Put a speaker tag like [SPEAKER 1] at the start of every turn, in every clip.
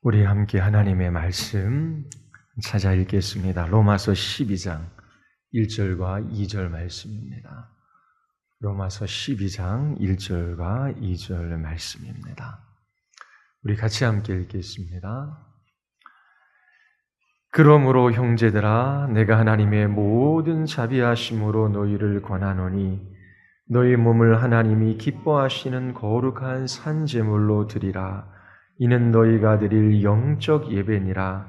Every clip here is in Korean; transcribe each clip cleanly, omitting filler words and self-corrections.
[SPEAKER 1] 우리 함께 하나님의 말씀 찾아 읽겠습니다. 로마서 12장 1절과 2절 말씀입니다. 로마서 12장 1절과 2절 말씀입니다. 우리 같이 함께 읽겠습니다. 그러므로 형제들아, 내가 하나님의 모든 자비하심으로 너희를 권하노니 너희 몸을 하나님이 기뻐하시는 거룩한 산제물로 드리라. 이는 너희가 드릴 영적 예배니라.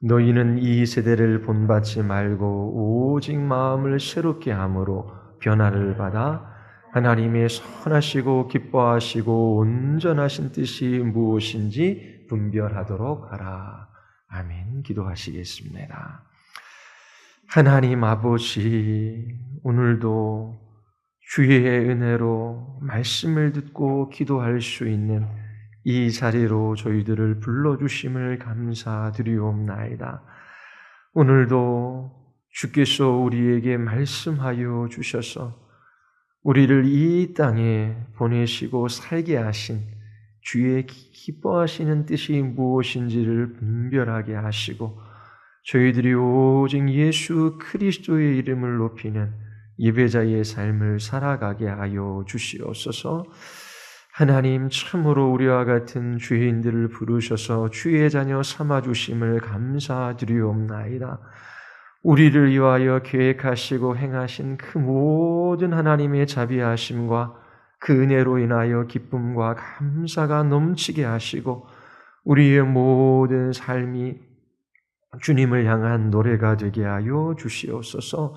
[SPEAKER 1] 너희는 이 세대를 본받지 말고 오직 마음을 새롭게 함으로 변화를 받아 하나님의 선하시고 기뻐하시고 온전하신 뜻이 무엇인지 분별하도록 하라. 아멘. 기도하시겠습니다. 하나님 아버지, 오늘도 주의 은혜로 말씀을 듣고 기도할 수 있는 이 자리로 저희들을 불러주심을 감사드리옵나이다. 오늘도 주께서 우리에게 말씀하여 주셔서 우리를 이 땅에 보내시고 살게 하신 주의 기뻐하시는 뜻이 무엇인지를 분별하게 하시고 저희들이 오직 예수 그리스도의 이름을 높이는 예배자의 삶을 살아가게 하여 주시옵소서. 하나님, 참으로 우리와 같은 죄인들을 부르셔서 주의 자녀 삼아주심을 감사드리옵나이다. 우리를 위하여 계획하시고 행하신 그 모든 하나님의 자비하심과 그 은혜로 인하여 기쁨과 감사가 넘치게 하시고 우리의 모든 삶이 주님을 향한 노래가 되게 하여 주시옵소서.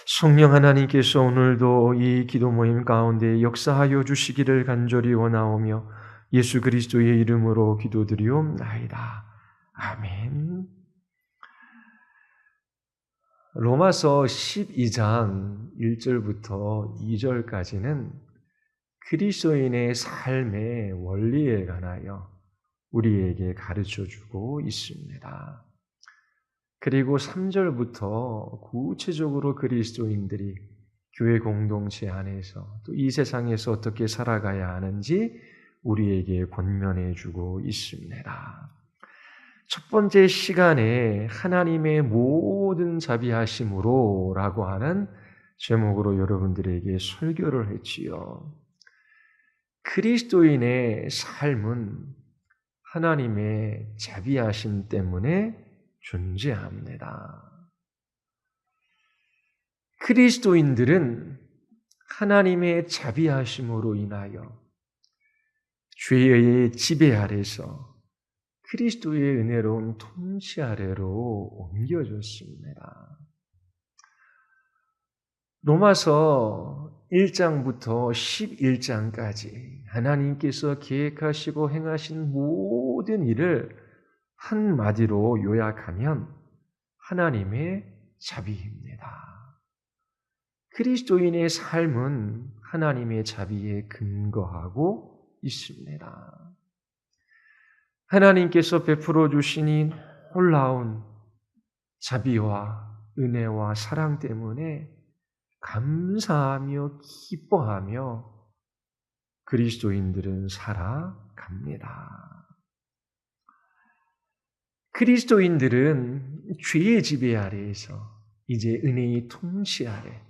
[SPEAKER 1] 성령 하나님께서 오늘도 이 기도 모임 가운데 역사하여 주시기를 간절히 원하오며 예수 그리스도의 이름으로 기도드리옵나이다. 아멘. 로마서 12장 1절부터 2절까지는 그리스도인의 삶의 원리에 관하여 우리에게 가르쳐주고 있습니다. 그리고 3절부터 구체적으로 그리스도인들이 교회 공동체 안에서 또 이 세상에서 어떻게 살아가야 하는지 우리에게 권면해 주고 있습니다. 첫 번째 시간에 하나님의 모든 자비하심으로 라고 하는 제목으로 여러분들에게 설교를 했지요. 그리스도인의 삶은 하나님의 자비하심 때문에 존재합니다. 그리스도인들은 하나님의 자비하심으로 인하여 죄의 지배 아래서 그리스도의 은혜로운 통치 아래로 옮겨졌습니다. 로마서 1장부터 11장까지 하나님께서 계획하시고 행하신 모든 일을 한마디로 요약하면 하나님의 자비입니다. 그리스도인의 삶은 하나님의 자비에 근거하고 있습니다. 하나님께서 베풀어 주시니 놀라운 자비와 은혜와 사랑 때문에 감사하며 기뻐하며 그리스도인들은 살아갑니다. 그리스도인들은 죄의 지배 아래에서 이제 은혜의 통치 아래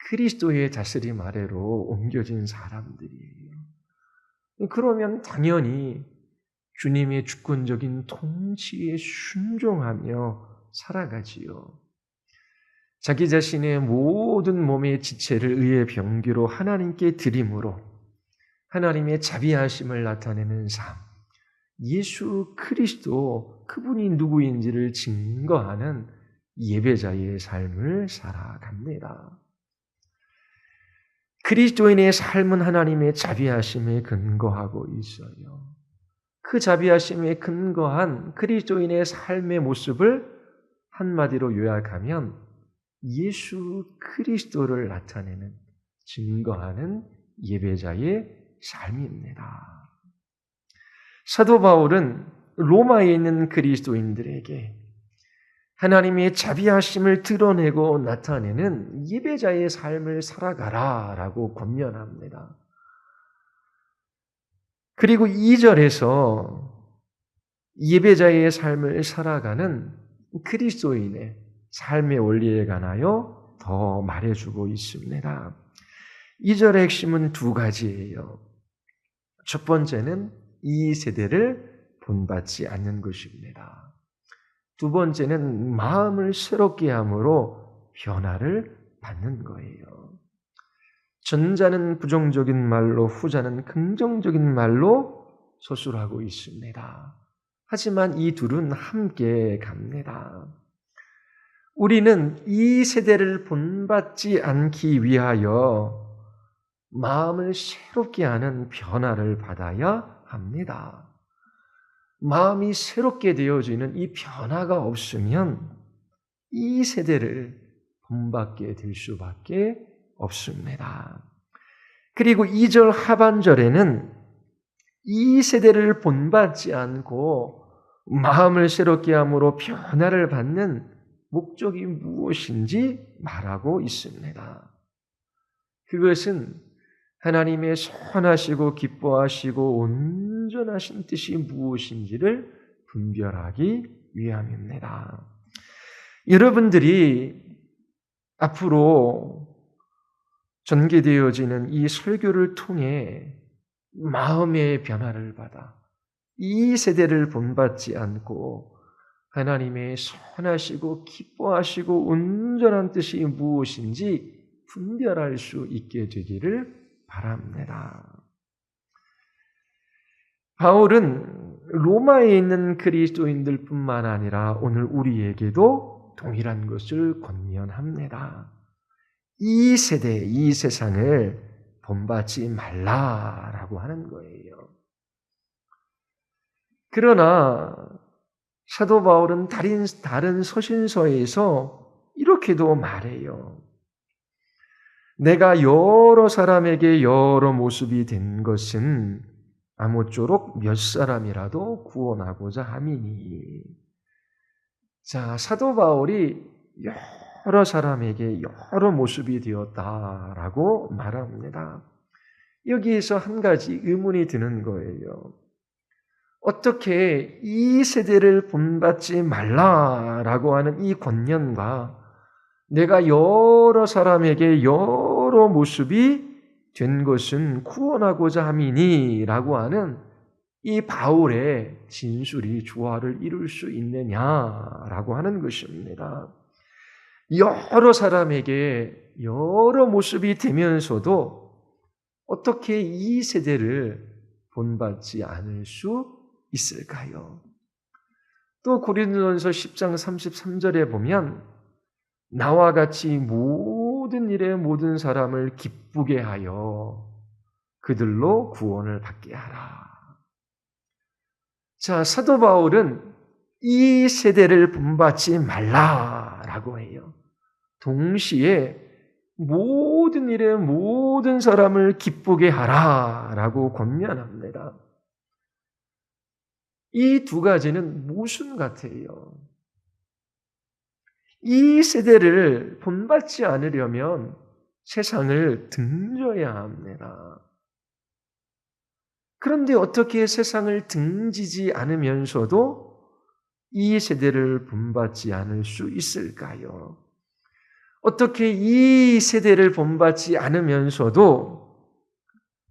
[SPEAKER 1] 그리스도의 다스림 아래로 옮겨진 사람들이에요. 그러면 당연히 주님의 주권적인 통치에 순종하며 살아가지요. 자기 자신의 모든 몸의 지체를 의의 병기로 하나님께 드림으로 하나님의 자비하심을 나타내는 삶, 예수 그리스도 그분이 누구인지를 증거하는 예배자의 삶을 살아갑니다. 그리스도인의 삶은 하나님의 자비하심에 근거하고 있어요. 그 자비하심에 근거한 그리스도인의 삶의 모습을 한마디로 요약하면 예수 그리스도를 나타내는, 증거하는 예배자의 삶입니다. 사도 바울은 로마에 있는 그리스도인들에게 하나님의 자비하심을 드러내고 나타내는 예배자의 삶을 살아가라라고 권면합니다. 그리고 2절에서 예배자의 삶을 살아가는 그리스도인의 삶의 원리에 관하여 더 말해주고 있습니다. 2절의 핵심은 두 가지예요. 첫 번째는 이 세대를 본받지 않는 것입니다. 두 번째는 마음을 새롭게 함으로 변화를 받는 거예요. 전자는 부정적인 말로, 후자는 긍정적인 말로 서술하고 있습니다. 하지만 이 둘은 함께 갑니다. 우리는 이 세대를 본받지 않기 위하여 마음을 새롭게 하는 변화를 받아야 합니다. 마음이 새롭게 되어지는 이 변화가 없으면 이 세대를 본받게 될 수밖에 없습니다. 그리고 2절 하반절에는 이 세대를 본받지 않고 마음을 새롭게 함으로 변화를 받는 목적이 무엇인지 말하고 있습니다. 그것은 하나님의 선하시고 기뻐하시고 온전하신 뜻이 무엇인지를 분별하기 위함입니다. 여러분들이 앞으로 전개되어지는 이 설교를 통해 마음의 변화를 받아 이 세대를 본받지 않고 하나님의 선하시고 기뻐하시고 온전한 뜻이 무엇인지 분별할 수 있게 되기를 바랍니다. 바울은 로마에 있는 그리스도인들뿐만 아니라 오늘 우리에게도 동일한 것을 권면합니다. 이 세대, 이 세상을 본받지 말라라고 하는 거예요. 그러나 사도 바울은 다른 서신서에서 이렇게도 말해요. 내가 여러 사람에게 여러 모습이 된 것은 아무쪼록 몇 사람이라도 구원하고자 함이니. 자, 사도 바울이 여러 사람에게 여러 모습이 되었다라고 말합니다. 여기에서 한 가지 의문이 드는 거예요. 어떻게 이 세대를 본받지 말라라고 하는 이 권면과 내가 여러 사람에게 여러 모습이 된 것은 구원하고자 함이니 라고 하는 이 바울의 진술이 조화를 이룰 수 있느냐라고 하는 것입니다. 여러 사람에게 여러 모습이 되면서도 어떻게 이 세대를 본받지 않을 수 있을까요? 또 고린도전서 10장 33절에 보면 나와 같이 모든 일에 모든 사람을 기쁘게 하여 그들로 구원을 받게 하라. 자, 사도 바울은 이 세대를 본받지 말라라고 해요. 동시에 모든 일에 모든 사람을 기쁘게 하라라고 권면합니다. 이 두 가지는 모순 같아요. 이 세대를 본받지 않으려면 세상을 등져야 합니다. 그런데 어떻게 세상을 등지지 않으면서도 이 세대를 본받지 않을 수 있을까요? 어떻게 이 세대를 본받지 않으면서도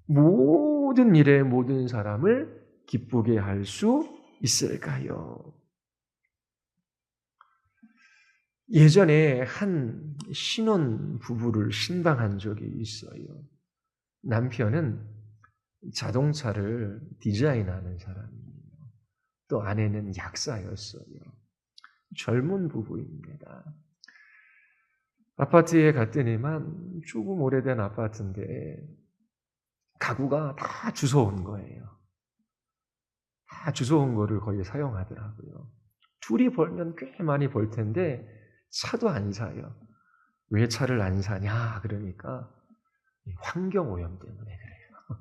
[SPEAKER 1] 모든 일에 모든 사람을 기쁘게 할 수 있을까요? 예전에 한 신혼 부부를 신방한 적이 있어요. 남편은 자동차를 디자인하는 사람이에요. 또 아내는 약사였어요. 젊은 부부입니다. 아파트에 갔더니만 조금 오래된 아파트인데 가구가 다 주워온 거예요. 다 주워온 거를 거의 사용하더라고요. 둘이 벌면 꽤 많이 벌 텐데 차도 안 사요. 왜 차를 안 사냐? 그러니까 환경오염 때문에 그래요.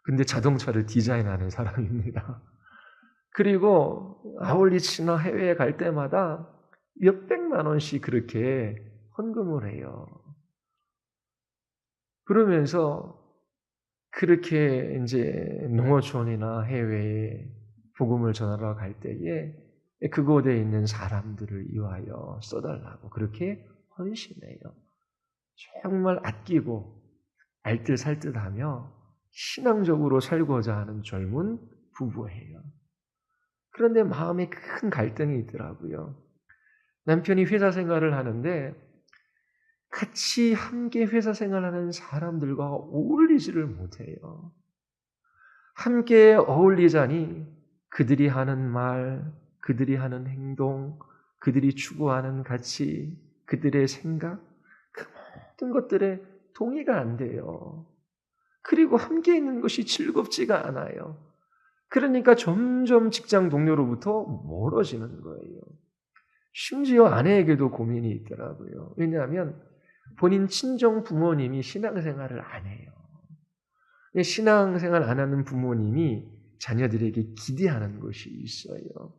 [SPEAKER 1] 근데 자동차를 디자인하는 사람입니다. 그리고 아울리치나 해외에 갈 때마다 몇백만 원씩 그렇게 헌금을 해요. 그러면서 그렇게 이제 농어촌이나 해외에 복음을 전하러 갈 때에 그곳에 있는 사람들을 위하여 써달라고 그렇게 헌신해요. 정말 아끼고 알뜰살뜰하며 신앙적으로 살고자 하는 젊은 부부예요. 그런데 마음에 큰 갈등이 있더라고요. 남편이 회사 생활을 하는데 같이 함께 회사 생활하는 사람들과 어울리지를 못해요. 함께 어울리자니 그들이 하는 말, 그들이 하는 행동, 그들이 추구하는 가치, 그들의 생각, 그 모든 것들에 동의가 안 돼요. 그리고 함께 있는 것이 즐겁지가 않아요. 그러니까 점점 직장 동료로부터 멀어지는 거예요. 심지어 아내에게도 고민이 있더라고요. 왜냐하면 본인 친정 부모님이 신앙생활을 안 해요. 신앙생활 안 하는 부모님이 자녀들에게 기대하는 것이 있어요.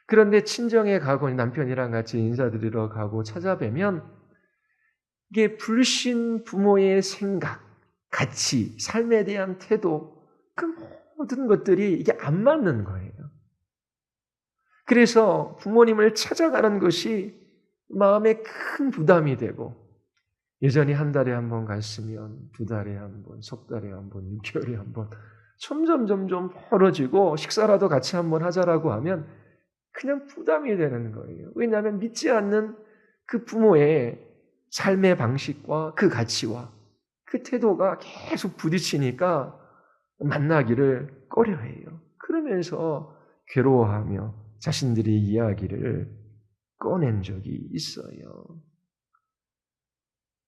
[SPEAKER 1] 그런데 친정에 가고 남편이랑 같이 인사드리러 가고 찾아뵈면 이게 불신 부모의 생각, 가치, 삶에 대한 태도, 그 모든 것들이 이게 안 맞는 거예요. 그래서 부모님을 찾아가는 것이 마음에 큰 부담이 되고 예전에 한 달에 한 번 갔으면 두 달에 한 번, 석 달에 한 번, 6개월에 한 번 점점 멀어지고 식사라도 같이 한 번 하자라고 하면 그냥 부담이 되는 거예요. 왜냐하면 믿지 않는 그 부모의 삶의 방식과 그 가치와 그 태도가 계속 부딪히니까 만나기를 꺼려해요. 그러면서 괴로워하며 자신들의 이야기를 꺼낸 적이 있어요.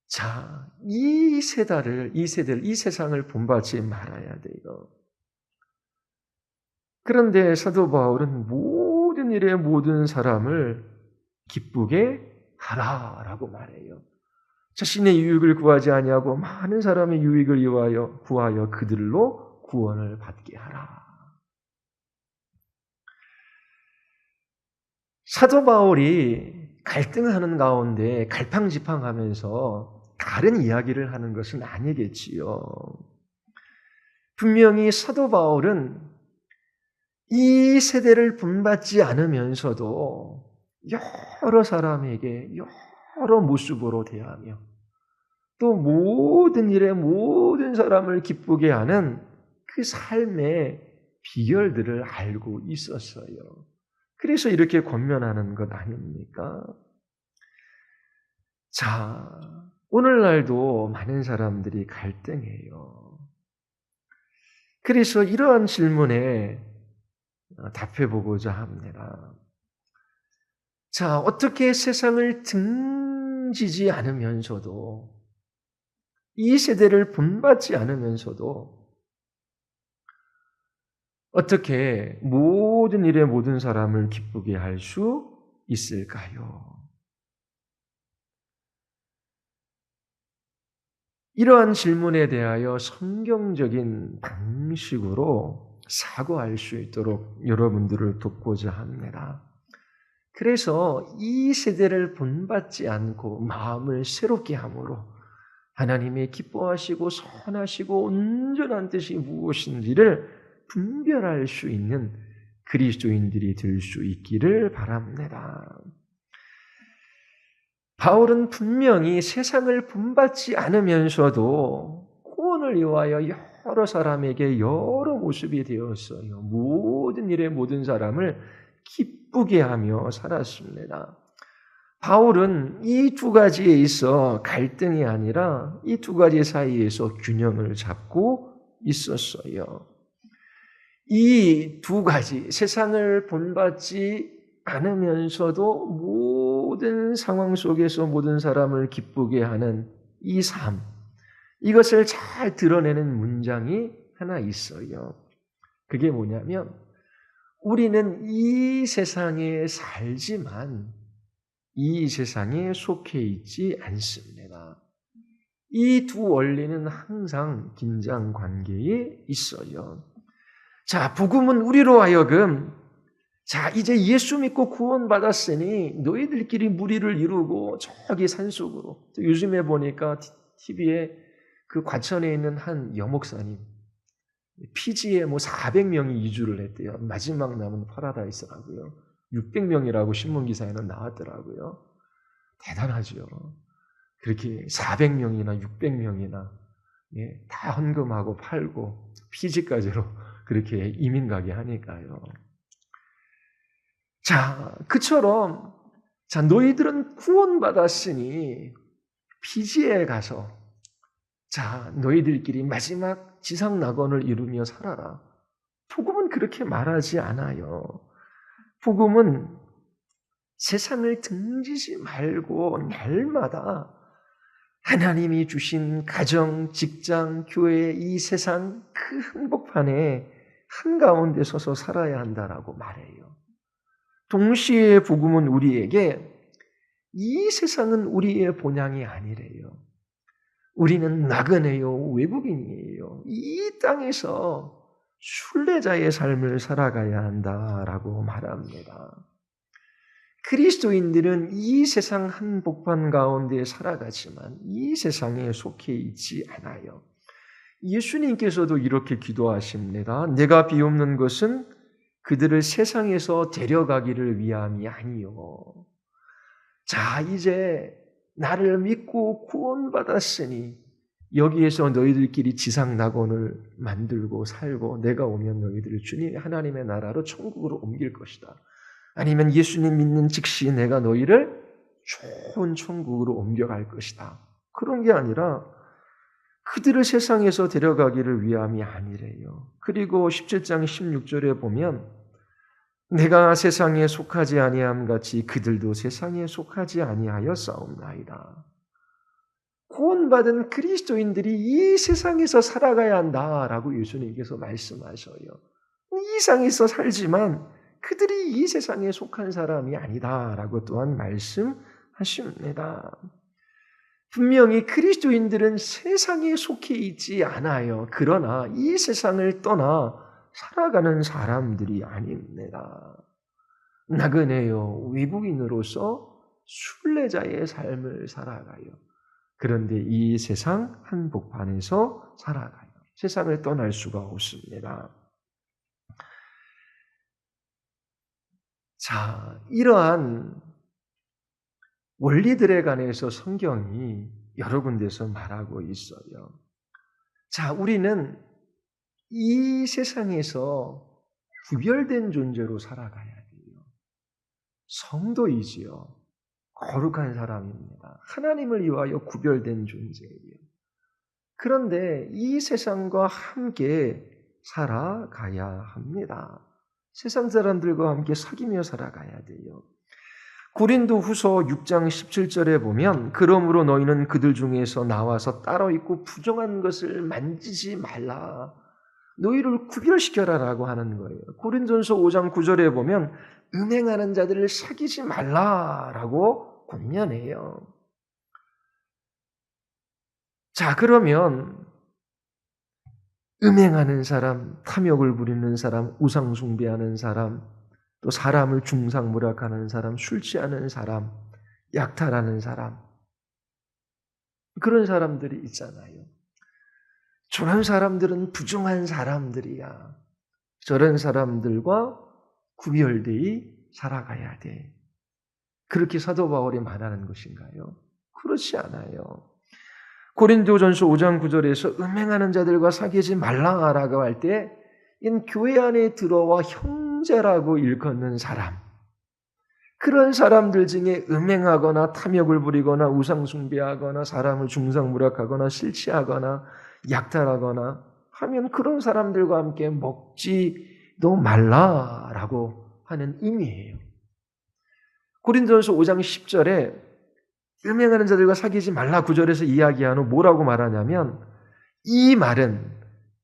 [SPEAKER 1] 자, 이 세대를, 이 세상을 본받지 말아야 돼요. 그런데 사도 바울은 모든 일에 모든 사람을 기쁘게 하라라고 말해요. 자신의 유익을 구하지 아니하고 많은 사람의 유익을 구하여 그들로 구원을 받게 하라. 사도 바울이 갈등하는 가운데 갈팡지팡하면서 다른 이야기를 하는 것은 아니겠지요. 분명히 사도 바울은 이 세대를 본받지 않으면서도 여러 사람에게 여러 모습으로 대하며 또 모든 일에 모든 사람을 기쁘게 하는 그 삶의 비결들을 알고 있었어요. 그래서 이렇게 권면하는 것 아닙니까? 자, 오늘날도 많은 사람들이 갈등해요. 그래서 이러한 질문에 답해보고자 합니다. 자, 어떻게 세상을 등지지 않으면서도 이 세대를 본받지 않으면서도 어떻게 모든 일에 모든 사람을 기쁘게 할 수 있을까요? 이러한 질문에 대하여 성경적인 방식으로 사고할 수 있도록 여러분들을 돕고자 합니다. 그래서 이 세대를 본받지 않고 마음을 새롭게 함으로 하나님의 기뻐하시고 선하시고 온전한 뜻이 무엇인지를 분별할 수 있는 그리스도인들이 될 수 있기를 바랍니다. 바울은 분명히 세상을 본받지 않으면서도 구원을 위하여 여러 사람에게 여러 모습이 되었어요. 모든 일에 모든 사람을 기쁘게 하며 살았습니다. 바울은 이 두 가지에 있어 갈등이 아니라 이 두 가지 사이에서 균형을 잡고 있었어요. 이 두 가지, 세상을 본받지 않으면서도 모든 상황 속에서 모든 사람을 기쁘게 하는 이 삶, 이것을 잘 드러내는 문장이 하나 있어요. 그게 뭐냐면 우리는 이 세상에 살지만 이 세상에 속해 있지 않습니다. 이 두 원리는 항상 긴장 관계에 있어요. 자, 복음은 우리로 하여금 자, 이제 예수 믿고 구원받았으니 너희들끼리 무리를 이루고 저기 산속으로, 요즘에 보니까 TV에 그 과천에 있는 한 여목사님, 피지에 400명이 이주를 했대요. 마지막 남은 파라다이스라고요. 600명이라고 신문기사에는 나왔더라고요. 대단하죠. 그렇게 400명이나 600명이나 다 헌금하고 팔고 피지까지로 그렇게 이민 가게 하니까요. 자, 그처럼 너희들은 구원받았으니 피지에 가서 너희들끼리 마지막 지상 낙원을 이루며 살아라. 복음은 그렇게 말하지 않아요. 복음은 세상을 등지지 말고 날마다 하나님이 주신 가정, 직장, 교회, 이 세상 그 한복판에 한가운데 서서 살아야 한다라고 말해요. 동시에 복음은 우리에게 이 세상은 우리의 본향이 아니래요. 우리는 나그네요, 외국인이에요. 이 땅에서 순례자의 삶을 살아가야 한다라고 말합니다. 그리스도인들은 이 세상 한복판 가운데 살아가지만 이 세상에 속해 있지 않아요. 예수님께서도 이렇게 기도하십니다. 내가 비옵는 것은 그들을 세상에서 데려가기를 위함이 아니요. 자, 이제 나를 믿고 구원받았으니 여기에서 너희들끼리 지상 낙원을 만들고 살고 내가 오면 너희들을 주님의 하나님의 나라로 천국으로 옮길 것이다. 아니면 예수님 믿는 즉시 내가 너희를 좋은 천국으로 옮겨갈 것이다. 그런 게 아니라 그들을 세상에서 데려가기를 위함이 아니래요. 그리고 17장 16절에 보면 내가 세상에 속하지 아니함 같이 그들도 세상에 속하지 아니하여 싸움나이다. 구원받은 그리스도인들이 이 세상에서 살아가야 한다라고 예수님께서 말씀하셔요. 이 세상에서 살지만 그들이 이 세상에 속한 사람이 아니다라고 또한 말씀하십니다. 분명히 그리스도인들은 세상에 속해 있지 않아요. 그러나 이 세상을 떠나 살아가는 사람들이 아닙니다. 나그네요, 외국인으로서 순례자의 삶을 살아가요. 그런데 이 세상 한복판에서 살아가요. 세상을 떠날 수가 없습니다. 자, 이러한 원리들에 관해서 성경이 여러 군데서 말하고 있어요. 자, 우리는 이 세상에서 구별된 존재로 살아가야 돼요. 성도이지요. 거룩한 사람입니다. 하나님을 위하여 구별된 존재예요. 그런데 이 세상과 함께 살아가야 합니다. 세상 사람들과 함께 사귀며 살아가야 돼요. 고린도후서 6장 17절에 보면 그러므로 너희는 그들 중에서 나와서 따로 있고 부정한 것을 만지지 말라. 너희를 구별시켜라라고 하는 거예요. 고린도전서 5장 9절에 보면 음행하는 자들을 사귀지 말라라고 권면해요. 자, 그러면 음행하는 사람, 탐욕을 부리는 사람, 우상 숭배하는 사람, 또 사람을 중상모략하는 사람, 술 취하는 사람, 약탈하는 사람, 그런 사람들이 있잖아요. 저런 사람들은 부정한 사람들이야. 저런 사람들과 구별되이 살아가야 돼. 그렇게 사도 바울이 말하는 것인가요? 그렇지 않아요. 고린도전서 5장 9절에서 음행하는 자들과 사귀지 말라라고 할 때 이는 교회 안에 들어와 형제라고 일컫는 사람, 그런 사람들 중에 음행하거나 탐욕을 부리거나 우상 숭배하거나 사람을 중상모략하거나 실치하거나 약탈하거나 하면 그런 사람들과 함께 먹지도 말라라고 하는 의미예요. 고린도전서 5장 10절에 음행하는 자들과 사귀지 말라 9절에서 이야기한 후 뭐라고 말하냐면 이 말은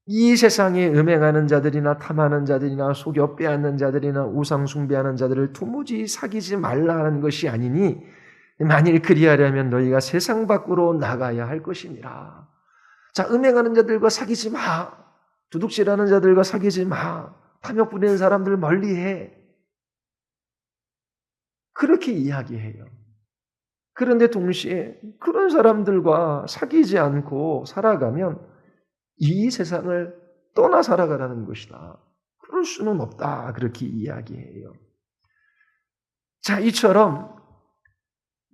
[SPEAKER 1] 이 세상에 음행하는 자들이나 탐하는 자들이나 속여 빼앗는 자들이나 우상 숭배하는 자들을 도무지 사귀지 말라 하는 것이 아니니 만일 그리하려면 너희가 세상 밖으로 나가야 할 것이니라. 자, 음행하는 자들과 사귀지 마. 도둑질하는 자들과 사귀지 마. 탐욕 부리는 사람들 멀리해. 그렇게 이야기해요. 그런데 동시에 그런 사람들과 사귀지 않고 살아가면 이 세상을 떠나 살아가라는 것이다. 그럴 수는 없다. 그렇게 이야기해요. 자, 이처럼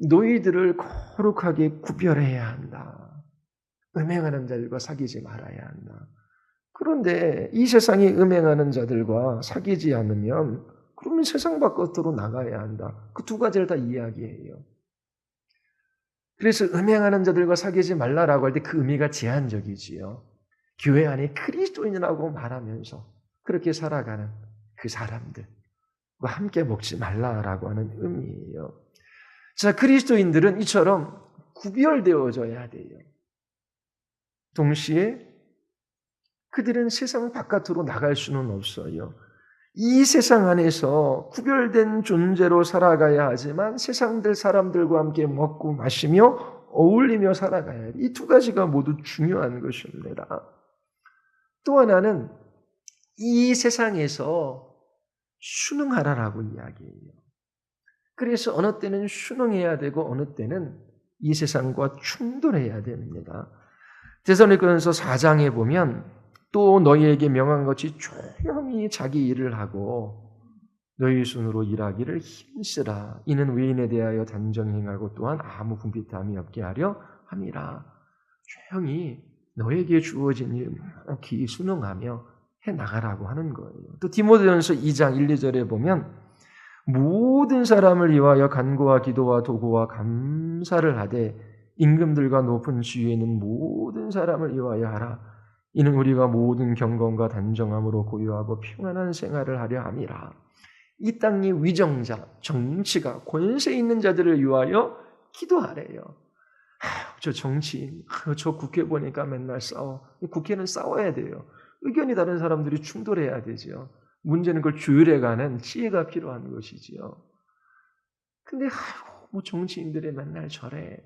[SPEAKER 1] 너희들을 거룩하게 구별해야 한다. 음행하는 자들과 사귀지 말아야 한다. 그런데 이 세상에 음행하는 자들과 사귀지 않으면 그러면 세상 바깥으로 나가야 한다. 그 두 가지를 다 이야기해요. 그래서 음행하는 자들과 사귀지 말라라고 할 때 그 의미가 제한적이지요. 교회 안에 그리스도인이라고 말하면서 그렇게 살아가는 그 사람들과 함께 먹지 말라라고 하는 의미예요. 자, 그리스도인들은 이처럼 구별되어져야 돼요. 동시에 그들은 세상 바깥으로 나갈 수는 없어요. 이 세상 안에서 구별된 존재로 살아가야 하지만 세상들 사람들과 함께 먹고 마시며 어울리며 살아가야 해요. 이 두 가지가 모두 중요한 것입니다. 또 하나는 이 세상에서 순응하라라고 이야기해요. 그래서 어느 때는 순응해야 되고 어느 때는 이 세상과 충돌해야 됩니다. 데살로니가전서 4장에 보면 또 너희에게 명한 것이 조용히 자기 일을 하고 너희 손으로 일하기를 힘쓰라. 이는 외인에 대하여 단정 행하고 또한 아무 분빛함이 없게 하려 함이라. 조용히 너에게 주어진 일 묵묵히 순응하며 해나가라고 하는 거예요. 또 디모데전서 2장 1, 2절에 보면 모든 사람을 위하여 간구와 기도와 도구와 감사를 하되 임금들과 높은 지위에 있는 모든 사람을 위하여 하라. 이는 우리가 모든 경건과 단정함으로 고요하고 평안한 생활을 하려 함이라. 이 땅의 위정자, 정치가 권세 있는 자들을 위하여 기도하래요. 저 정치인, 저 국회 보니까 맨날 싸워. 국회는 싸워야 돼요. 의견이 다른 사람들이 충돌해야 되죠. 문제는 그걸 조율해가는 지혜가 필요한 것이지요. 근데 뭐 정치인들이 맨날 저래.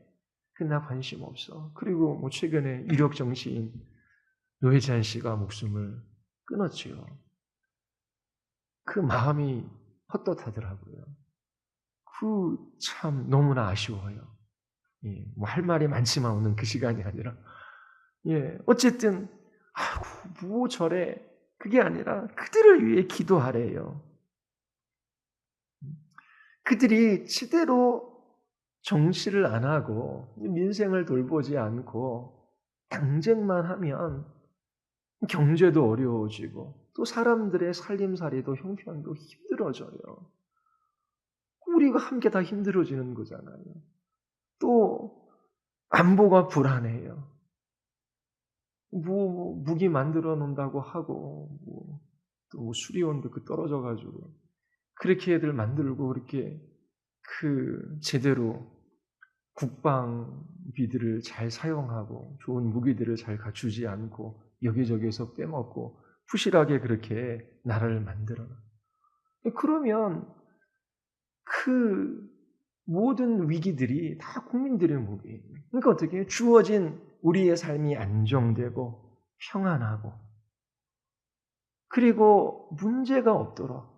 [SPEAKER 1] 나 관심 없어. 그리고 뭐 최근에 유력 정치인 노회찬 씨가 목숨을 끊었지요. 그 마음이 헛헛하더라고요. 참 너무나 아쉬워요. 예, 뭐 할 말이 많지만 오는 그 시간이 아니라, 예, 어쨌든 뭐 저래 그게 아니라 그들을 위해 기도하래요. 그들이 제대로 정치를 안 하고 민생을 돌보지 않고 당쟁만 하면 경제도 어려워지고 또 사람들의 살림살이도 형편도 힘들어져요. 우리가 함께 다 힘들어지는 거잖아요. 또 안보가 불안해요. 뭐 무기 만들어 놓는다고 하고 또 수리온도 떨어져가지고 그렇게 애들 만들고 그렇게 제대로 국방비들을 잘 사용하고 좋은 무기들을 잘 갖추지 않고 여기저기에서 빼먹고 부실하게 그렇게 나라를 만들어. 그러면 그 모든 위기들이 다 국민들의 몫이에요. 그러니까 어떻게 주어진 우리의 삶이 안정되고 평안하고 그리고 문제가 없도록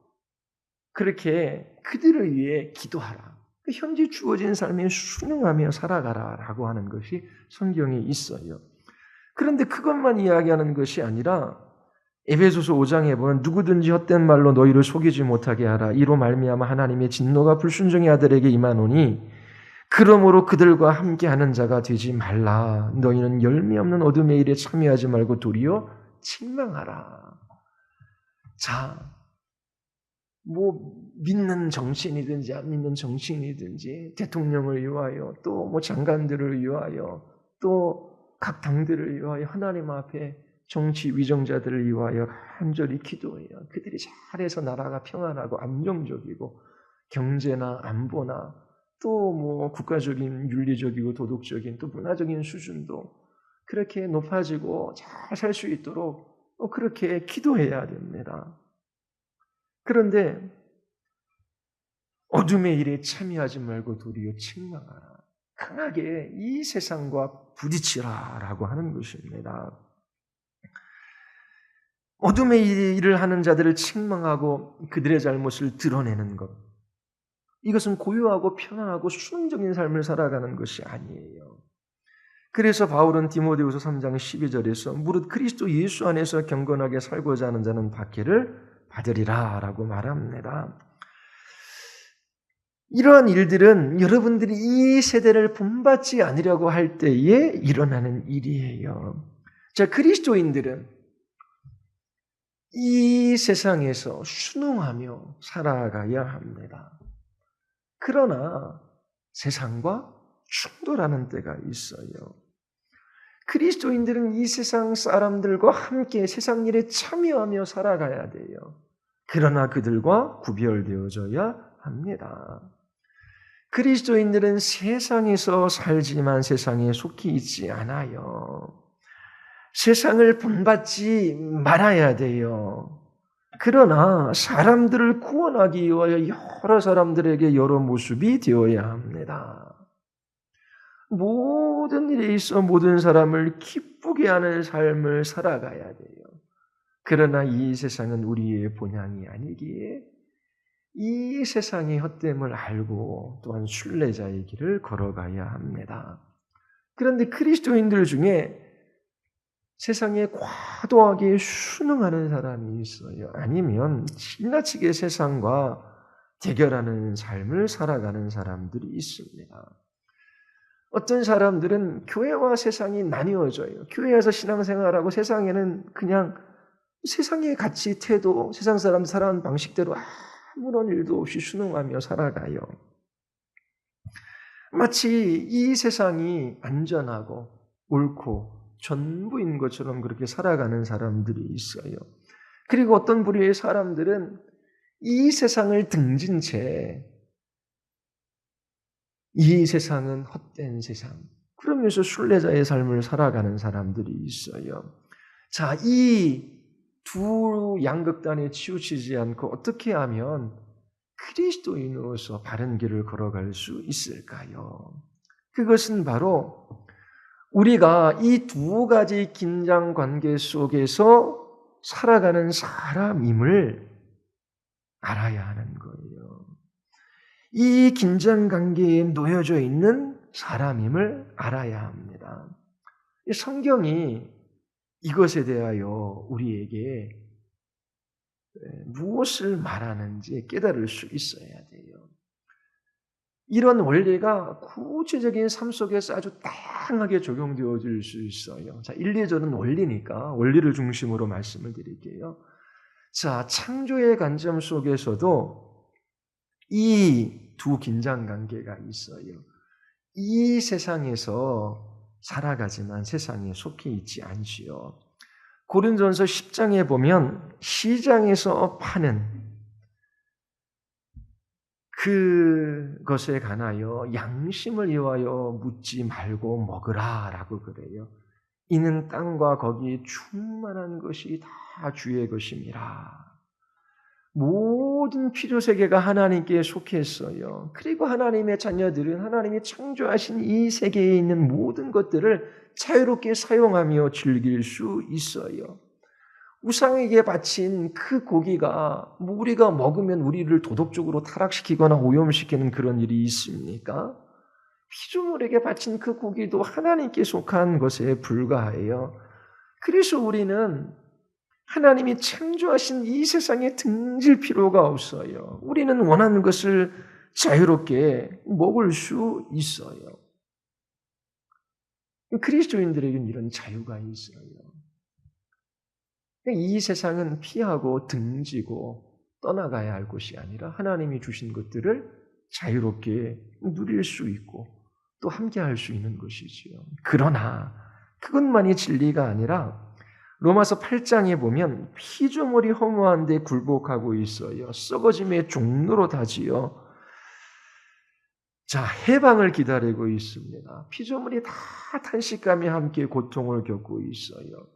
[SPEAKER 1] 그렇게 그들을 위해 기도하라. 현재 주어진 삶에 순응하며 살아가라라고 하는 것이 성경에 있어요. 그런데 그것만 이야기하는 것이 아니라 에베소서 5장에 보면 누구든지 헛된 말로 너희를 속이지 못하게 하라. 이로 말미암아 하나님의 진노가 불순종의 아들에게 임하노니 그러므로 그들과 함께하는 자가 되지 말라. 너희는 열매 없는 어둠의 일에 참여하지 말고 도리어 책망하라. 자, 뭐 믿는 정치인이든지 안 믿는 정치인이든지 대통령을 위하여 또 뭐 장관들을 위하여 또 각 당들을 위하여 하나님 앞에 정치 위정자들을 위하여 간절히 기도해요. 그들이 잘해서 나라가 평안하고 안정적이고 경제나 안보나 또 뭐 국가적인 윤리적이고 도덕적인 또 문화적인 수준도 그렇게 높아지고 잘 살 수 있도록 그렇게 기도해야 됩니다. 그런데 어둠의 일에 참여하지 말고 도리어 책망하라. 강하게 이 세상과 부딪히라라고 하는 것입니다. 어둠의 일을 하는 자들을 책망하고 그들의 잘못을 드러내는 것. 이것은 고요하고 편안하고 순종적인 삶을 살아가는 것이 아니에요. 그래서 바울은 디모데후서 3장 12절에서 무릇 그리스도 예수 안에서 경건하게 살고자 하는 자는 박해를 받으리라 라고 말합니다. 이러한 일들은 여러분들이 이 세대를 본받지 않으려고 할 때에 일어나는 일이에요. 자, 그리스도인들은 이 세상에서 순응하며 살아가야 합니다. 그러나 세상과 충돌하는 때가 있어요. 그리스도인들은 이 세상 사람들과 함께 세상 일에 참여하며 살아가야 돼요. 그러나 그들과 구별되어져야 합니다. 그리스도인들은 세상에서 살지만 세상에 속히 있지 않아요. 세상을 본받지 말아야 돼요. 그러나 사람들을 구원하기 위하여 여러 사람들에게 여러 모습이 되어야 합니다. 모든 일에 있어 모든 사람을 기쁘게 하는 삶을 살아가야 돼요. 그러나 이 세상은 우리의 본향이 아니기에 이 세상의 헛됨을 알고 또한 순례자의 길을 걸어가야 합니다. 그런데 그리스도인들 중에 세상에 과도하게 순응하는 사람이 있어요. 아니면 지나치게 세상과 대결하는 삶을 살아가는 사람들이 있습니다. 어떤 사람들은 교회와 세상이 나뉘어져요. 교회에서 신앙생활하고 세상에는 그냥 세상의 가치, 태도, 세상 사람 살아가는 방식대로 아무런 일도 없이 순응하며 살아가요. 마치 이 세상이 안전하고 옳고 전부인 것처럼 그렇게 살아가는 사람들이 있어요. 그리고 어떤 부류의 사람들은 이 세상을 등진 채 이 세상은 헛된 세상, 그러면서 순례자의 삶을 살아가는 사람들이 있어요. 자, 이 두 양극단에 치우치지 않고 어떻게 하면 그리스도인으로서 바른 길을 걸어갈 수 있을까요? 그것은 바로 우리가 이 두 가지 긴장 관계 속에서 살아가는 사람임을 알아야 하는 거예요. 이 긴장 관계에 놓여져 있는 사람임을 알아야 합니다. 성경이 이것에 대하여 우리에게 무엇을 말하는지 깨달을 수 있어야 돼요. 이런 원리가 구체적인 삶 속에서 아주 다양하게 적용되어질 수 있어요. 자, 1, 2절은 원리니까 원리를 중심으로 말씀을 드릴게요. 자, 창조의 관점 속에서도 이 두 긴장 관계가 있어요. 이 세상에서 살아가지만 세상에 속해 있지 않지요. 고린도전서 10장에 보면 시장에서 파는 그것에 관하여 양심을 위하여 묻지 말고 먹으라라고 그래요. 이는 땅과 거기에 충만한 것이 다 주의 것임이라. 모든 필요세계가 하나님께 속했어요. 그리고 하나님의 자녀들은 하나님이 창조하신 이 세계에 있는 모든 것들을 자유롭게 사용하며 즐길 수 있어요. 우상에게 바친 그 고기가 우리가 먹으면 우리를 도덕적으로 타락시키거나 오염시키는 그런 일이 있습니까? 피조물에게 바친 그 고기도 하나님께 속한 것에 불과해요. 그래서 우리는 하나님이 창조하신 이 세상에 등질 필요가 없어요. 우리는 원하는 것을 자유롭게 먹을 수 있어요. 그리스도인들에게는 이런 자유가 있어요. 이 세상은 피하고 등지고 떠나가야 할 곳이 아니라 하나님이 주신 것들을 자유롭게 누릴 수 있고 또 함께할 수 있는 것이지요. 그러나 그것만이 진리가 아니라 로마서 8장에 보면 피조물이 허무한 데 굴복하고 있어요. 썩어짐의 종로로 다지요. 자, 해방을 기다리고 있습니다. 피조물이 다 탄식감에 함께 고통을 겪고 있어요.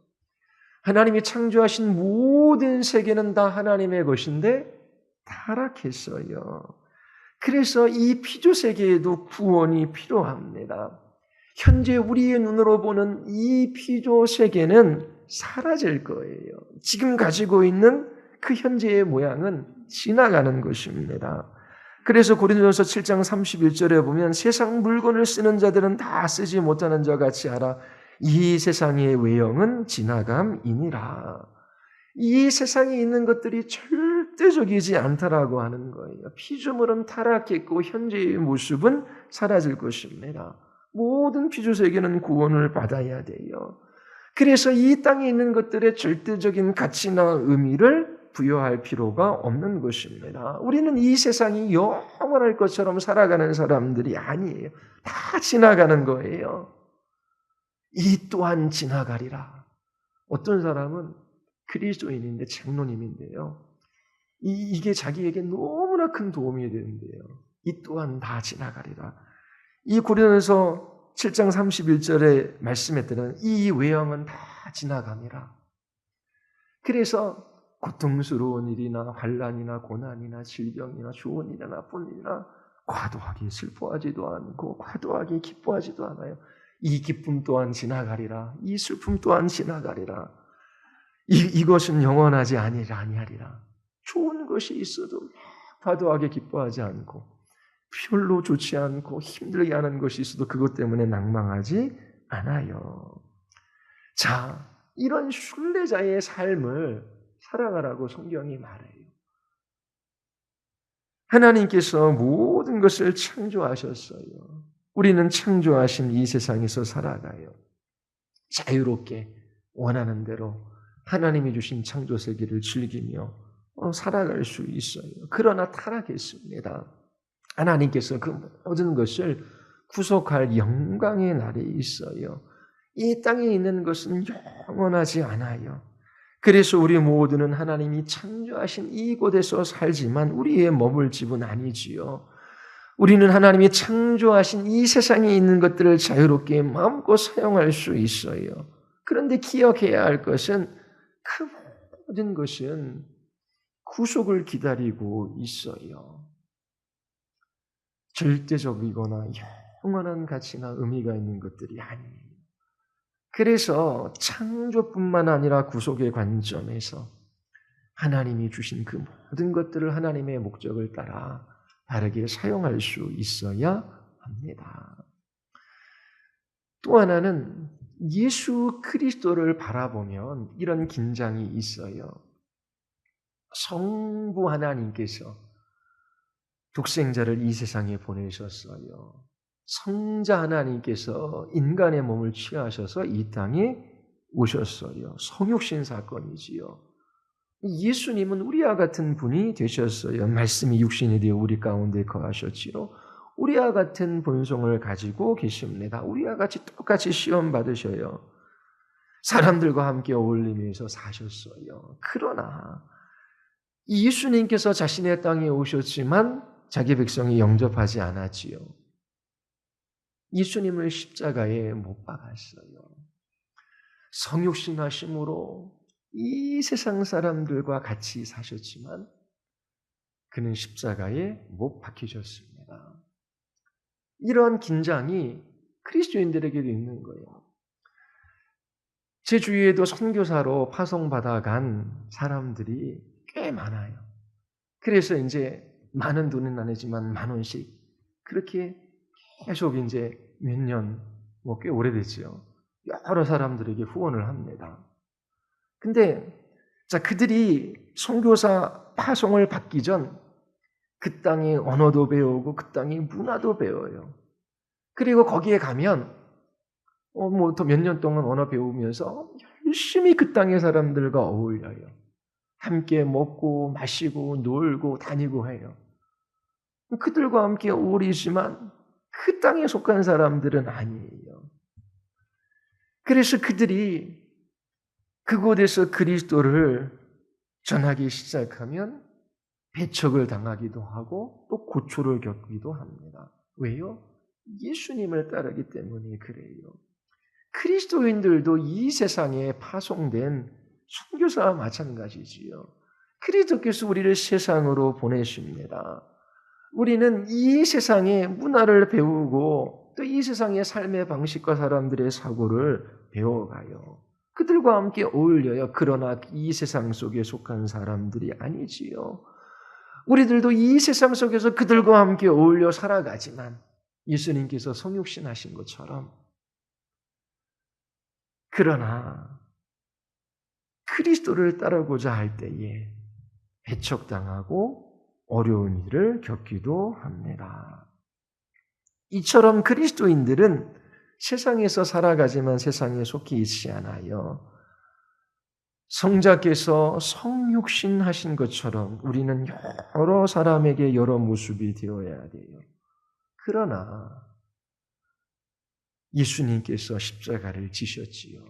[SPEAKER 1] 하나님이 창조하신 모든 세계는 다 하나님의 것인데 타락했어요. 그래서 이 피조 세계에도 구원이 필요합니다. 현재 우리의 눈으로 보는 이 피조 세계는 사라질 거예요. 지금 가지고 있는 그 현재의 모양은 지나가는 것입니다. 그래서 고린도전서 7장 31절에 보면 세상 물건을 쓰는 자들은 다 쓰지 못하는 자 같이 하라. 이 세상의 외형은 지나감이니라. 이 세상에 있는 것들이 절대적이지 않다라고 하는 거예요. 피조물은 타락했고 현재의 모습은 사라질 것입니다. 모든 피조세계는 구원을 받아야 돼요. 그래서 이 땅에 있는 것들의 절대적인 가치나 의미를 부여할 필요가 없는 것입니다. 우리는 이 세상이 영원할 것처럼 살아가는 사람들이 아니에요. 다 지나가는 거예요. 이 또한 지나가리라. 어떤 사람은 그리스도인인데 장로님인데요. 이게 자기에게 너무나 큰 도움이 되는데요. 이 또한 다 지나가리라. 이 고린도전서 7장 31절에 말씀했던 이 외형은 다 지나갑니다. 그래서 고통스러운 일이나 환난이나 고난이나 질병이나 좋은 일이나 나쁜 일이나 과도하게 슬퍼하지도 않고 과도하게 기뻐하지도 않아요. 이 기쁨 또한 지나가리라. 이 슬픔 또한 지나가리라. 이것은 영원하지 아니하리라. 좋은 것이 있어도 과도하게 기뻐하지 않고 별로 좋지 않고 힘들게 하는 것이 있어도 그것 때문에 낭망하지 않아요. 자, 이런 순례자의 삶을 살아가라고 성경이 말해요. 하나님께서 모든 것을 창조하셨어요. 우리는 창조하신 이 세상에서 살아가요. 자유롭게 원하는 대로 하나님이 주신 창조 세계를 즐기며 살아갈 수 있어요. 그러나 타락했습니다. 하나님께서 그 모든 것을 구속할 영광의 날이 있어요. 이 땅에 있는 것은 영원하지 않아요. 그래서 우리 모두는 하나님이 창조하신 이곳에서 살지만 우리의 머물 집은 아니지요. 우리는 하나님이 창조하신 이 세상에 있는 것들을 자유롭게 마음껏 사용할 수 있어요. 그런데 기억해야 할 것은 그 모든 것은 구속을 기다리고 있어요. 절대적이거나 영원한 가치나 의미가 있는 것들이 아니에요. 그래서 창조뿐만 아니라 구속의 관점에서 하나님이 주신 그 모든 것들을 하나님의 목적을 따라 바르게 사용할 수 있어야 합니다. 또 하나는 예수 그리스도를 바라보면 이런 긴장이 있어요. 성부 하나님께서 독생자를 이 세상에 보내셨어요. 성자 하나님께서 인간의 몸을 취하셔서 이 땅에 오셨어요. 성육신 사건이지요. 예수님은 우리와 같은 분이 되셨어요. 말씀이 육신이 되어 우리 가운데 거하셨지요. 우리와 같은 본성을 가지고 계십니다. 우리와 같이 똑같이 시험 받으셔요. 사람들과 함께 어울리면서 사셨어요. 그러나 예수님께서 자신의 땅에 오셨지만 자기 백성이 영접하지 않았지요. 예수님을 십자가에 못 박았어요. 성육신하심으로 이 세상 사람들과 같이 사셨지만 그는 십자가에 못 박히셨습니다. 이러한 긴장이 그리스도인들에게도 있는 거예요. 제 주위에도 선교사로 파송받아간 사람들이 꽤 많아요. 그래서 이제 많은 돈은 아니지만 10,000원씩 그렇게 계속 이제 몇 년, 꽤 오래됐지요. 여러 사람들에게 후원을 합니다. 근데, 그들이 선교사 파송을 받기 전 그 땅의 언어도 배우고 그 땅의 문화도 배워요. 그리고 거기에 가면, 더 몇 년 동안 언어 배우면서 열심히 그 땅의 사람들과 어울려요. 함께 먹고 마시고 놀고 다니고 해요. 그들과 함께 어울리지만 그 땅에 속한 사람들은 아니에요. 그래서 그들이 그곳에서 그리스도를 전하기 시작하면 배척을 당하기도 하고 또 고초를 겪기도 합니다. 왜요? 예수님을 따르기 때문에 그래요. 그리스도인들도 이 세상에 파송된 선교사와 마찬가지지요. 그리스도께서 우리를 세상으로 보내십니다. 우리는 이 세상의 문화를 배우고 또 이 세상의 삶의 방식과 사람들의 사고를 배워가요. 그들과 함께 어울려요. 그러나 이 세상 속에 속한 사람들이 아니지요. 우리들도 이 세상 속에서 그들과 함께 어울려 살아가지만 예수님께서 성육신하신 것처럼, 그러나 그리스도를 따르고자 할 때에 배척당하고 어려운 일을 겪기도 합니다. 이처럼 그리스도인들은 세상에서 살아가지만 세상에 속히 있지 않아요. 성자께서 성육신하신 것처럼 우리는 여러 사람에게 여러 모습이 되어야 돼요. 그러나 예수님께서 십자가를 지셨지요.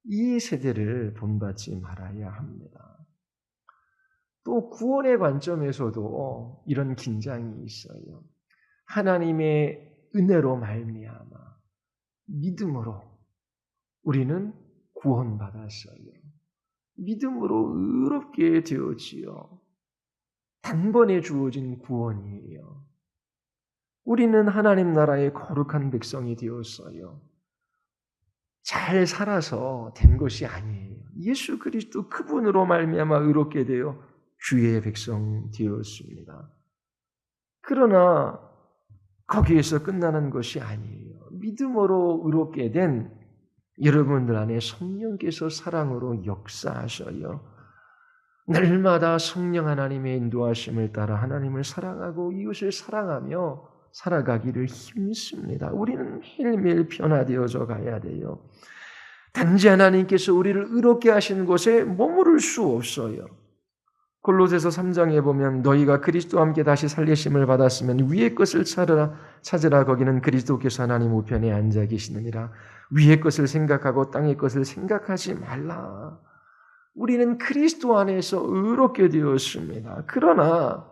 [SPEAKER 1] 이 세대를 본받지 말아야 합니다. 또 구원의 관점에서도 이런 긴장이 있어요. 하나님의 은혜로 말미암아 믿음으로 우리는 구원받았어요. 믿음으로 의롭게 되었지요. 단번에 주어진 구원이에요. 우리는 하나님 나라의 거룩한 백성이 되었어요. 잘 살아서 된 것이 아니에요. 예수 그리스도 그분으로 말미암아 의롭게 되어 주의 백성 되었습니다. 그러나 거기에서 끝나는 것이 아니에요. 믿음으로 의롭게 된 여러분들 안에 성령께서 사랑으로 역사하셔요. 날마다 성령 하나님의 인도하심을 따라 하나님을 사랑하고 이웃을 사랑하며 살아가기를 힘씁니다. 우리는 매일매일 변화되어져 가야 돼요. 단지 하나님께서 우리를 의롭게 하신 곳에 머무를 수 없어요. 골로새서 3장에 보면 너희가 그리스도와 함께 다시 살리심을 받았으면 위의 것을 찾으라 거기는 그리스도께서 하나님 우편에 앉아 계시느니라. 위의 것을 생각하고 땅의 것을 생각하지 말라. 우리는 그리스도 안에서 의롭게 되었습니다. 그러나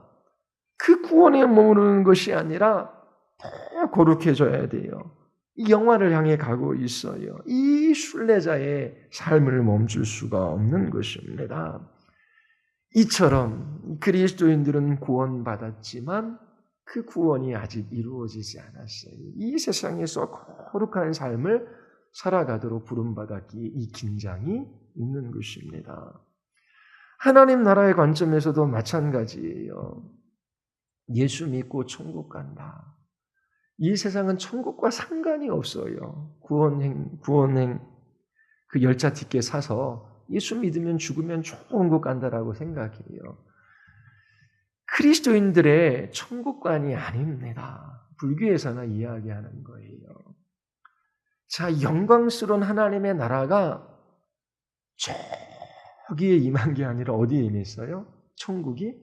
[SPEAKER 1] 그 구원에 머무르는 것이 아니라 더 거룩해져야 돼요. 이 영화를 향해 가고 있어요. 이 순례자의 삶을 멈출 수가 없는 것입니다. 이처럼 그리스도인들은 구원받았지만 그 구원이 아직 이루어지지 않았어요. 이 세상에서 거룩한 삶을 살아가도록 부름받았기에 이 긴장이 있는 것입니다. 하나님 나라의 관점에서도 마찬가지예요. 예수 믿고 천국 간다. 이 세상은 천국과 상관이 없어요. 구원행 그 열차 티켓 사서 예수 믿으면 죽으면 좋은 곳 간다라고 생각해요. 그리스도인들의 천국관이 아닙니다. 불교에서나 이야기하는 거예요. 자, 영광스러운 하나님의 나라가 저기에 임한 게 아니라 어디에 임했어요? 천국이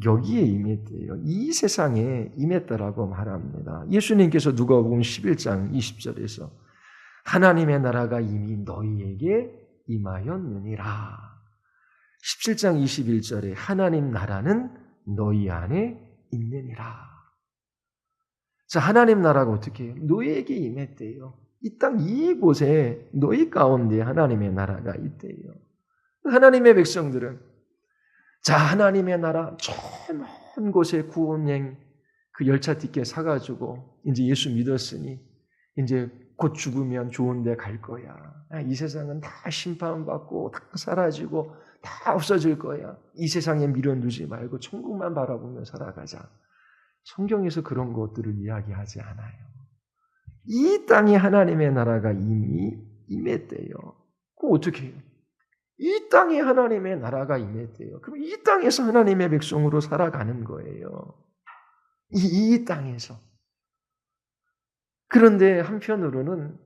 [SPEAKER 1] 여기에 임했대요. 이 세상에 임했다라고 말합니다. 예수님께서 누가복음 11장 20절에서 하나님의 나라가 이미 너희에게 임하였느니라. 17장 21절에 하나님 나라는 너희 안에 있느니라. 자, 하나님 나라가 어떻게 해요? 너희에게 임했대요. 이 땅 이곳에 너희 가운데 하나님의 나라가 있대요. 하나님의 백성들은 자, 하나님의 나라 저 먼 곳에 구원행 그 열차 티켓 사가지고 이제 예수 믿었으니 이제 곧 죽으면 좋은 데 갈 거야. 이 세상은 다 심판받고 다 사라지고 다 없어질 거야. 이 세상에 미련두지 말고 천국만 바라보며 살아가자. 성경에서 그런 것들을 이야기하지 않아요. 이 땅에 하나님의 나라가 이미 임했대요. 그럼 어떻게 해요? 이 땅에 하나님의 나라가 임했대요. 그럼 이 땅에서 하나님의 백성으로 살아가는 거예요. 이 땅에서. 그런데 한편으로는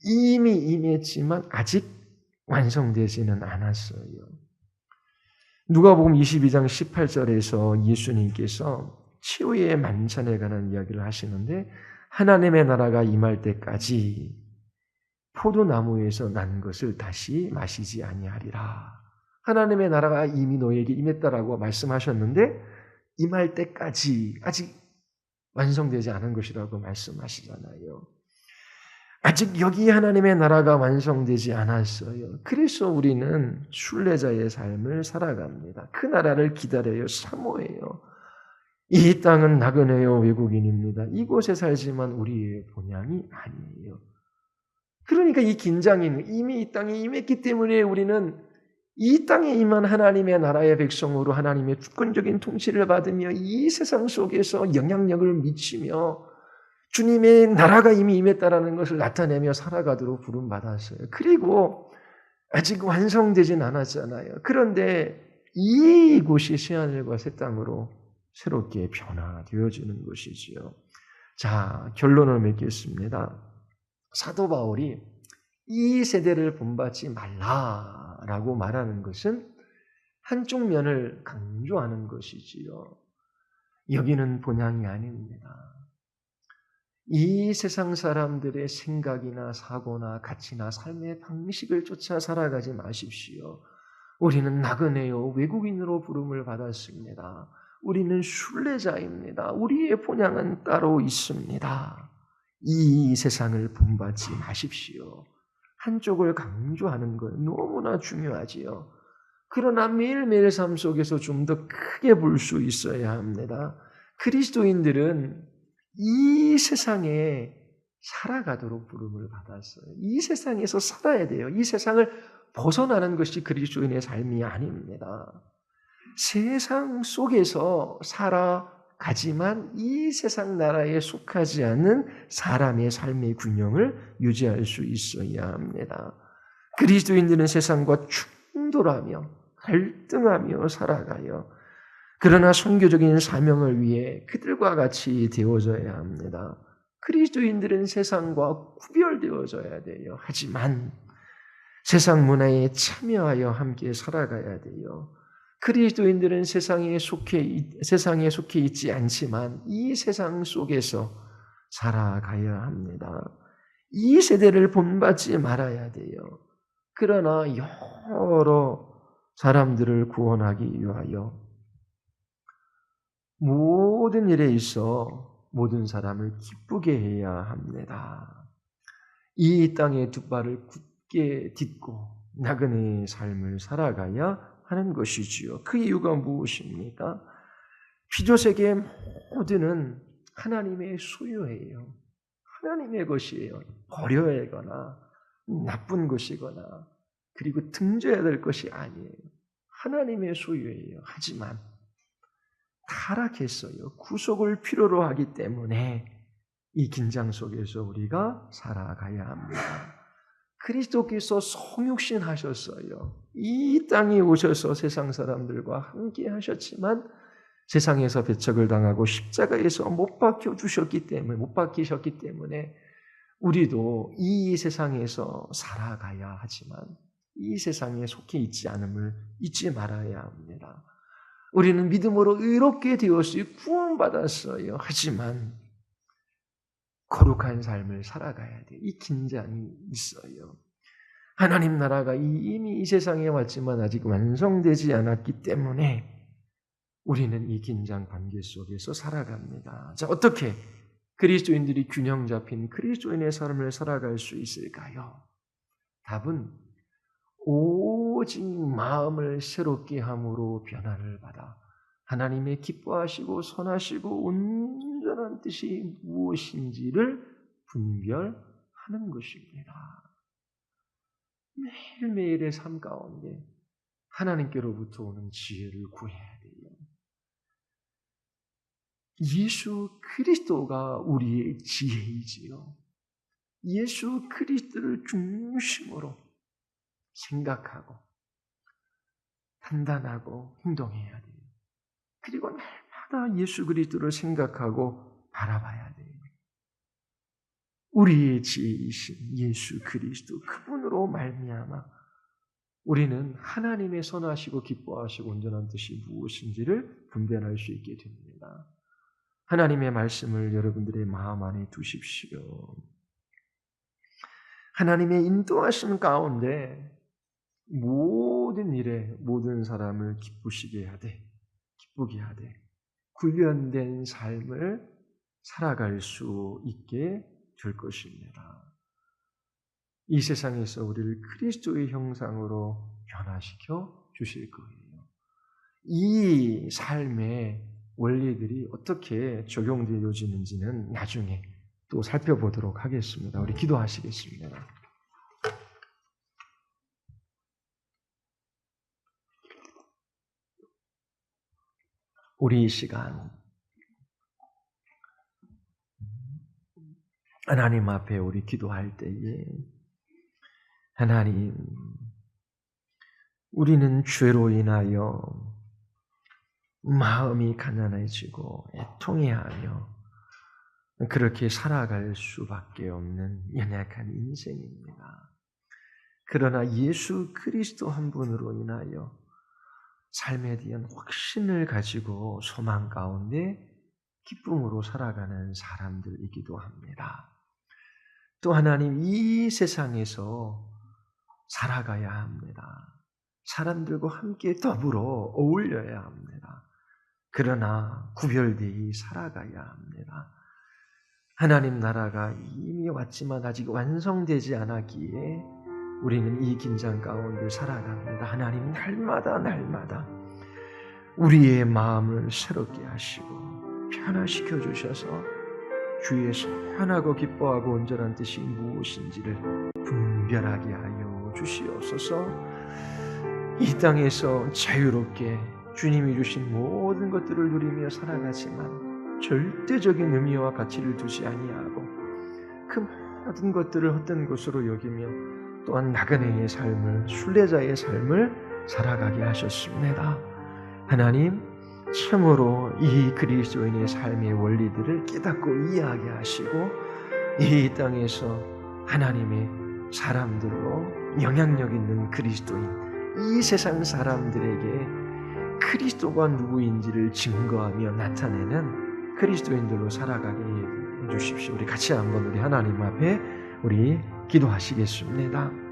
[SPEAKER 1] 이미 임했지만 아직 완성되지는 않았어요. 누가복음 22장 18절에서 예수님께서 치유의 만찬에 관한 이야기를 하시는데 하나님의 나라가 임할 때까지 포도나무에서 난 것을 다시 마시지 아니하리라. 하나님의 나라가 이미 너에게 임했다라고 말씀하셨는데 임할 때까지 아직 완성되지 않은 것이라고 말씀하시잖아요. 아직 여기 하나님의 나라가 완성되지 않았어요. 그래서 우리는 순례자의 삶을 살아갑니다. 그 나라를 기다려요. 사모해요. 이 땅은 나그네요 외국인입니다. 이곳에 살지만 우리의 본향이 아니에요. 그러니까 이 긴장이 이미 이 땅에 임했기 때문에 우리는 이 땅에 임한 하나님의 나라의 백성으로 하나님의 주권적인 통치를 받으며 이 세상 속에서 영향력을 미치며 주님의 나라가 이미 임했다라는 것을 나타내며 살아가도록 부름받았어요. 그리고 아직 완성되진 않았잖아요. 그런데 이곳이 새하늘과 새 땅으로 새롭게 변화되어지는 것이지요. 자, 결론을 맺겠습니다. 사도 바울이 이 세대를 본받지 말라라고 말하는 것은 한쪽 면을 강조하는 것이지요. 여기는 본향이 아닙니다. 이 세상 사람들의 생각이나 사고나 가치나 삶의 방식을 쫓아 살아가지 마십시오. 우리는 나그네요 외국인으로 부름을 받았습니다. 우리는 순례자입니다. 우리의 본향은 따로 있습니다. 이 세상을 본받지 마십시오. 한쪽을 강조하는 것 너무나 중요하지요. 그러나 매일매일 삶 속에서 좀 더 크게 볼 수 있어야 합니다. 그리스도인들은 이 세상에 살아가도록 부름을 받았어요. 이 세상에서 살아야 돼요. 이 세상을 벗어나는 것이 그리스도인의 삶이 아닙니다. 세상 속에서 살아가지만 이 세상 나라에 속하지 않는 사람의 삶의 균형을 유지할 수 있어야 합니다. 그리스도인들은 세상과 충돌하며 갈등하며 살아가요. 그러나 선교적인 사명을 위해 그들과 같이 되어져야 합니다. 그리스도인들은 세상과 구별되어져야 돼요. 하지만 세상 문화에 참여하여 함께 살아가야 돼요. 그리스도인들은 세상에 속해 있지 않지만 이 세상 속에서 살아가야 합니다. 이 세대를 본받지 말아야 돼요. 그러나 여러 사람들을 구원하기 위하여 모든 일에 있어 모든 사람을 기쁘게 해야 합니다. 이 땅의 두 발을 굳게 딛고 나그네의 삶을 살아가야 하는 것이지요. 그 이유가 무엇입니까? 피조세계의 모두는 하나님의 소유예요. 하나님의 것이에요. 버려야거나 나쁜 것이거나 그리고 등져야 될 것이 아니에요. 하나님의 소유예요. 하지만 타락했어요. 구속을 필요로 하기 때문에 이 긴장 속에서 우리가 살아가야 합니다. 그리스도께서 성육신 하셨어요. 이 땅에 오셔서 세상 사람들과 함께 하셨지만 세상에서 배척을 당하고 십자가에서 못 박히셨기 때문에 우리도 이 세상에서 살아가야 하지만 이 세상에 속해 있지 않음을 잊지 말아야 합니다. 우리는 믿음으로 의롭게 되었어요. 구원받았어요. 하지만 거룩한 삶을 살아가야 돼요. 이 긴장이 있어요. 하나님 나라가 이미 이 세상에 왔지만 아직 완성되지 않았기 때문에 우리는 이 긴장 관계 속에서 살아갑니다. 자, 어떻게 그리스도인들이 균형 잡힌 그리스도인의 삶을 살아갈 수 있을까요? 답은 오직 마음을 새롭게 함으로 변화를 받아 하나님의 기뻐하시고 선하시고 온전한 뜻이 무엇인지를 분별하는 것입니다. 매일매일의 삶 가운데 하나님께로부터 오는 지혜를 구해야 돼요. 예수 그리스도가 우리의 지혜이지요. 예수 그리스도를 중심으로 생각하고 판단하고 행동해야 돼요. 그리고 날마다 예수 그리스도를 생각하고 바라봐야 돼요. 우리의 지혜이신 예수 그리스도 그분으로 말미암아 우리는 하나님의 선하시고 기뻐하시고 온전한 뜻이 무엇인지를 분별할 수 있게 됩니다. 하나님의 말씀을 여러분들의 마음 안에 두십시오. 하나님의 인도하심 가운데 모든 일에 모든 사람을 기쁘게 하되 훈련된 삶을 살아갈 수 있게 될 것입니다. 이 세상에서 우리를 그리스도의 형상으로 변화시켜 주실 거예요. 이 삶의 원리들이 어떻게 적용되어지는지는 나중에 또 살펴보도록 하겠습니다. 우리 기도하시겠습니다. 우리 이 시간 하나님 앞에 우리 기도할 때에 하나님, 우리는 죄로 인하여 마음이 가난해지고 애통해하며 그렇게 살아갈 수밖에 없는 연약한 인생입니다. 그러나 예수 그리스도 한 분으로 인하여 삶에 대한 확신을 가지고 소망 가운데 기쁨으로 살아가는 사람들이기도 합니다. 또 하나님, 이 세상에서 살아가야 합니다. 사람들과 함께 더불어 어울려야 합니다. 그러나 구별되이 살아가야 합니다. 하나님 나라가 이미 왔지만 아직 완성되지 않았기에 우리는 이 긴장 가운데 살아갑니다. 하나님, 날마다 우리의 마음을 새롭게 하시고 변화시켜 주셔서 주의 선하고 기뻐하고 온전한 뜻이 무엇인지를 분별하게 하여 주시옵소서. 이 땅에서 자유롭게 주님이 주신 모든 것들을 누리며 살아가지만 절대적인 의미와 가치를 두지 아니하고 그 모든 것들을 헛된 것으로 여기며 또한 나그네의 삶을, 순례자의 삶을 살아가게 하셨습니다. 하나님, 참으로 이 그리스도인의 삶의 원리들을 깨닫고 이해하게 하시고 이 땅에서 하나님의 사람들로 영향력 있는 그리스도인, 이 세상 사람들에게 그리스도가 누구인지를 증거하며 나타내는 그리스도인들로 살아가게 해주십시오. 우리 같이 한번 우리 하나님 앞에 우리 기도하시겠습니다.